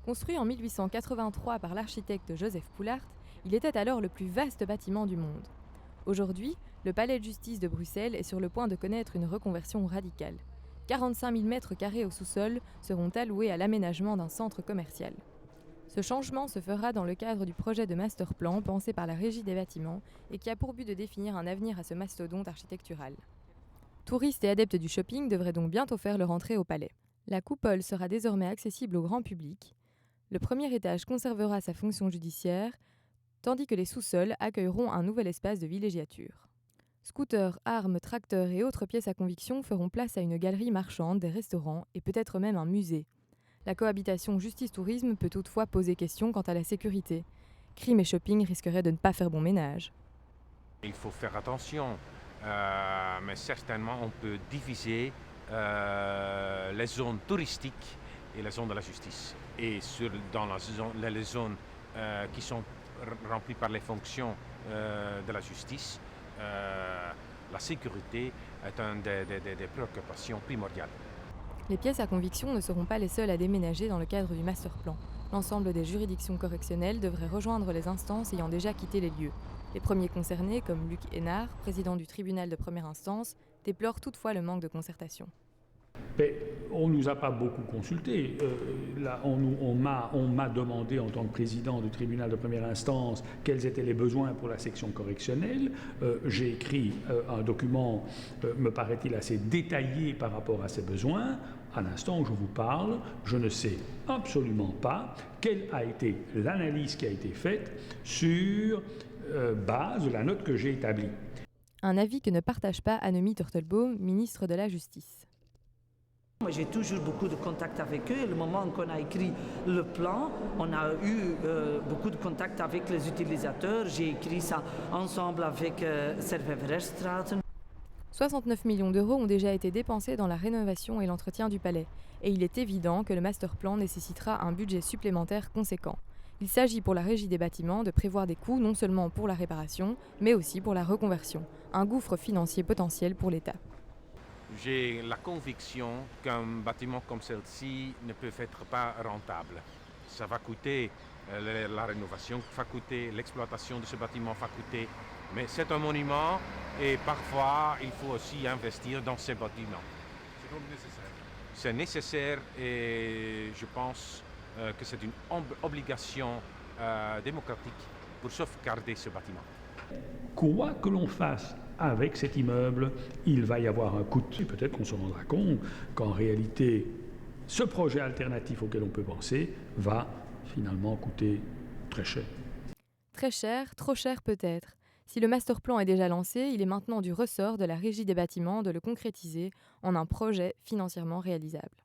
Construit en 1883 par l'architecte Joseph Poulaert, il était alors le plus vaste bâtiment du monde. Aujourd'hui, le palais de justice de Bruxelles est sur le point de connaître une reconversion radicale. 45 000 mètres carrés au sous-sol seront alloués à l'aménagement d'un centre commercial. Ce changement se fera dans le cadre du projet de master plan pensé par la Régie des bâtiments et qui a pour but de définir un avenir à ce mastodonte architectural. Touristes et adeptes du shopping devraient donc bientôt faire leur entrée au palais. La coupole sera désormais accessible au grand public. Le premier étage conservera sa fonction judiciaire, tandis que les sous-sols accueilleront un nouvel espace de villégiature. Scooters, armes, tracteurs et autres pièces à conviction feront place à une galerie marchande, des restaurants et peut-être même un musée. La cohabitation justice-tourisme peut toutefois poser question quant à la sécurité. Crime et shopping risqueraient de ne pas faire bon ménage. Il faut faire attention, mais certainement on peut diviser les zones touristiques et les zones de la justice. Et dans les zones qui sont remplies par les fonctions de la justice, la sécurité est une des préoccupations primordiales. Les pièces à conviction ne seront pas les seules à déménager dans le cadre du master plan. L'ensemble des juridictions correctionnelles devrait rejoindre les instances ayant déjà quitté les lieux. Les premiers concernés, comme Luc Hénard, président du tribunal de première instance, déplorent toutefois le manque de concertation. Mais on ne nous a pas beaucoup consultés. On m'a demandé en tant que président du tribunal de première instance quels étaient les besoins pour la section correctionnelle. J'ai écrit un document, me paraît-il, assez détaillé par rapport à ces besoins. À l'instant où je vous parle, je ne sais absolument pas quelle a été l'analyse qui a été faite sur base de la note que j'ai établie. Un avis que ne partage pas Annemie Turtelbaum, ministre de la Justice. Moi, j'ai toujours beaucoup de contacts avec eux. Le moment qu'on a écrit le plan, on a eu beaucoup de contacts avec les utilisateurs. J'ai écrit ça ensemble avec Serveverstraten. 69 millions d'euros ont déjà été dépensés dans la rénovation et l'entretien du palais. Et il est évident que le master plan nécessitera un budget supplémentaire conséquent. Il s'agit pour la Régie des bâtiments de prévoir des coûts non seulement pour la réparation, mais aussi pour la reconversion. Un gouffre financier potentiel pour l'État. J'ai la conviction qu'un bâtiment comme celle-ci ne peut être pas rentable. Ça va coûter la rénovation, va coûter l'exploitation de ce bâtiment, va coûter. Mais c'est un monument et parfois il faut aussi investir dans ces bâtiments. C'est donc nécessaire. C'est nécessaire et je pense que c'est une obligation démocratique pour sauvegarder ce bâtiment. Quoi que l'on fasse avec cet immeuble, il va y avoir un coût. Et peut-être qu'on se rendra compte qu'en réalité, ce projet alternatif auquel on peut penser va finalement coûter très cher. Très cher, trop cher peut-être. Si le master plan est déjà lancé, il est maintenant du ressort de la Régie des bâtiments de le concrétiser en un projet financièrement réalisable.